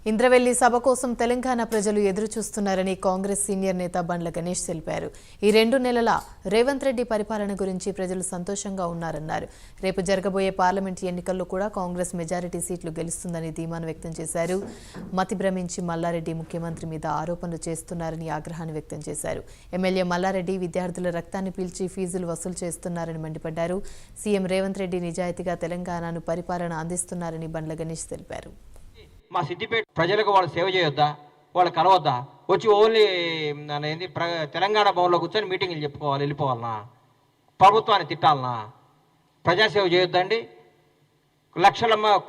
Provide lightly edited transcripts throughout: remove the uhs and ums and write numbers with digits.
ఇంద్రవెల్లి సభ కోసం తెలంగాణ ప్రజలు ఎదురు చూస్తున్నారని కాంగ్రెస్ సీనియర్ నేత బండ్ల గణేష్ తెలిపారు. ఈ 2 నెలల రేవంత్ రెడ్డి పరిపాలన గురించి ప్రజలు సంతోషంగా ఉన్నారన్నారు. రేపు జరగబోయే పార్లమెంట్ ఎన్నికల్లో కూడా కాంగ్రెస్ మెజారిటీ సీట్లు గెలుస్తుందని ధీమాను వ్యక్తం చేశారు. మతి భ్రమించి మల్లారెడ్డి ముఖ్యమంత్రి మీద ఆరోపణలు చేస్తున్నారని ఆగ్రహాన్ని వ్యక్తం చేశారు. ఎమ్మెల్యే మల్లారెడ్డి విద్యార్థుల రక్తాన్ని పీల్చి ఫీజులు వసూలు చేస్తున్నారని మండిపడ్డారు. సీఎం రేవంత్ రెడ్డి నిజాయితీగా తెలంగాణను పరిపాలన అందిస్తున్నారని బండ్ల గణేష్ తెలిపారు. మా సిద్దిపేట ప్రజలకు వాళ్ళు సేవ చేయొద్దా, వాళ్ళు కలవద్దా, వచ్చి ఓన్లీ తెలంగాణ భవన్లో కూర్చొని మీటింగ్లు చెప్పుకోవాలి, వెళ్ళిపోవాలనా, ప్రభుత్వాన్ని తిట్టాలనా, ప్రజాసేవ చేయొద్దండి.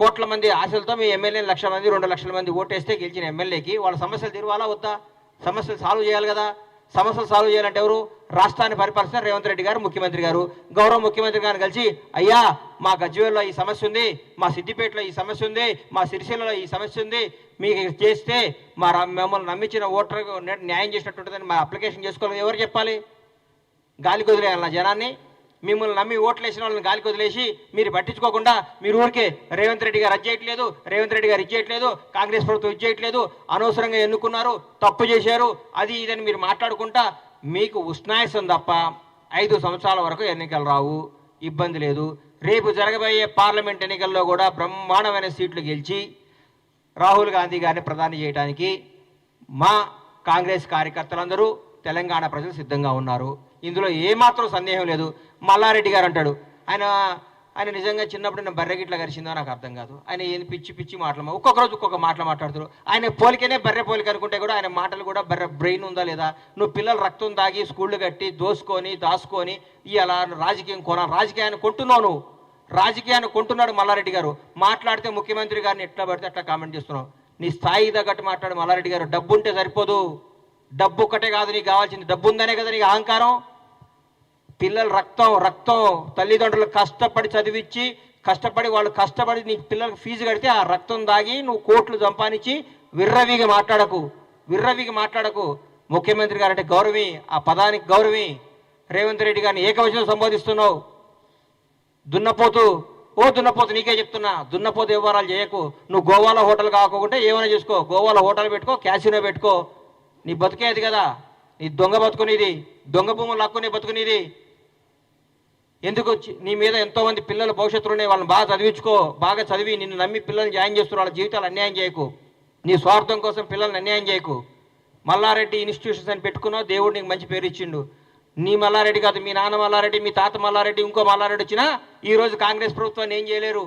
కోట్ల మంది ఆశలతో మీ ఎమ్మెల్యేని 1,00,000 మంది 2 లక్షల మంది ఓటేస్తే గెలిచిన ఎమ్మెల్యేకి వాళ్ళ సమస్యలు తీరువాలా వద్దా? సమస్యలు సాల్వ్ చేయాలి కదా. సమస్యలు సాల్వ్ చేయాలంటే ఎవరు? రాష్ట్రాన్ని పరిపాలిస్తున్నారు రేవంత్ రెడ్డి గారు, ముఖ్యమంత్రి గారు. గౌరవ ముఖ్యమంత్రి గారిని కలిసి, అయ్యా మా గజ్వేల్లో ఈ సమస్య ఉంది, మా సిద్దిపేటలో ఈ సమస్య ఉంది, మా సిరిసిల్లలో ఈ సమస్య ఉంది, మీకు చేస్తే మమ్మల్ని నమ్మించిన ఓటర్కు న్యాయం చేసినట్టుంటుందని మా అప్లికేషన్ చేసుకోవాలి. ఎవరు చెప్పాలి? గాలికి వదిలేయాలన్నా జనాన్ని? మిమ్మల్ని నమ్మి ఓట్లు వేసిన వాళ్ళని గాలికి వదిలేసి మీరు పట్టించుకోకుండా మీరు ఊరికే రేవంత్ రెడ్డి గారు అది చేయట్లేదు, రేవంత్ రెడ్డి గారు ఇది చేయట్లేదు, కాంగ్రెస్ ప్రభుత్వం ఇది చేయట్లేదు, అనవసరంగా ఎన్నుకున్నారు, తప్పు చేశారు, అది ఇదని మీరు మాట్లాడుకుంటా మీకు ఉష్ణాయసం తప్ప 5 సంవత్సరాల వరకు ఎన్నికలు రావు, ఇబ్బంది లేదు. రేపు జరగబోయే పార్లమెంట్ ఎన్నికల్లో కూడా బ్రహ్మాండమైన సీట్లు గెలిచి రాహుల్ గాంధీ గారిని ప్రధాని చేయడానికి మా కాంగ్రెస్ కార్యకర్తలందరూ తెలంగాణ ప్రజలు సిద్ధంగా ఉన్నారు. ఇందులో ఏమాత్రం సందేహం లేదు. మల్లారెడ్డి గారు అంటాడు, ఆయన నిజంగా చిన్నప్పుడు నేను బర్రెగిట్లా గరిచిందో నాకు అర్థం కాదు. ఆయన ఏం పిచ్చి పిచ్చి మాటలు ఒక్కొక్క రోజు ఒక్కొక్క మాటలు మాట్లాడుతారు. ఆయన పోలికనే బర్రె పోలిక అనుకుంటే కూడా ఆయన మాటలు కూడా బర్రె బ్రెయిన్ ఉందా లేదా? నువ్వు పిల్లలు రక్తం తాగి స్కూళ్ళు కట్టి దాచుకొని ఇలా రాజకీయాన్ని కొంటున్నావు. నువ్వు రాజకీయాన్ని కొంటున్నాడు మల్లారెడ్డి గారు. మాట్లాడితే ముఖ్యమంత్రి గారిని ఎట్లా పడితే అట్లా కామెంట్ చేస్తున్నావు. నీ స్థాయి తగ్గట్టు మాట్లాడు మల్లారెడ్డి గారు. డబ్బు ఉంటే సరిపోదు. డబ్బు ఒక్కటే కాదు నీకు కావాల్సింది, డబ్బు ఉందనే కదా నీకు అహంకారం. పిల్లలు రక్తం తల్లిదండ్రులు కష్టపడి చదివించి వాళ్ళు కష్టపడి నీ పిల్లలకు ఫీజు కడితే ఆ రక్తం దాగి నువ్వు కోట్లు సంపాదించి విర్రవిగా మాట్లాడకు. ముఖ్యమంత్రి గారు అంటే గౌరవి, ఆ పదానికి గౌరవి. రేవంత్ రెడ్డి గారిని ఏకవచనం సంబోధిస్తున్నావు. దున్నపోతు నీకే చెప్తున్నా, దున్నపోతు వ్యవహారాలు చేయకు. నువ్వు గోవాలో హోటల్ కాకుండా ఏమైనా చేసుకో, గోవాలో హోటల్ పెట్టుకో, క్యాసినో పెట్టుకో. నీ బతుకేది కదా, నీ దొంగ బతుకునేది, దొంగ భూములు లాక్కునే బతుకునేది. ఎందుకు నీ మీద ఎంతోమంది పిల్లల భవిష్యత్తులు ఉన్నాయి, వాళ్ళని బాగా చదివించుకో. బాగా చదివి నిన్ను నమ్మి పిల్లల్ని జాయిన్ చేస్తున్నారు, వాళ్ళ జీవితాలు అన్యాయం చేయకు. నీ స్వార్థం కోసం పిల్లల్ని అన్యాయం చేయకు. మల్లారెడ్డి ఇన్స్టిట్యూషన్స్ అని పెట్టుకున్నావు, దేవుడు నీకు మంచి పేరు ఇచ్చిండు. నీ మల్లారెడ్డి కాదు, మీ నాన్న మల్లారెడ్డి, మీ తాత మల్లారెడ్డి, ఇంకో మల్లారెడ్డి వచ్చినా ఈరోజు కాంగ్రెస్ ప్రభుత్వాన్ని ఏం చేయలేరు.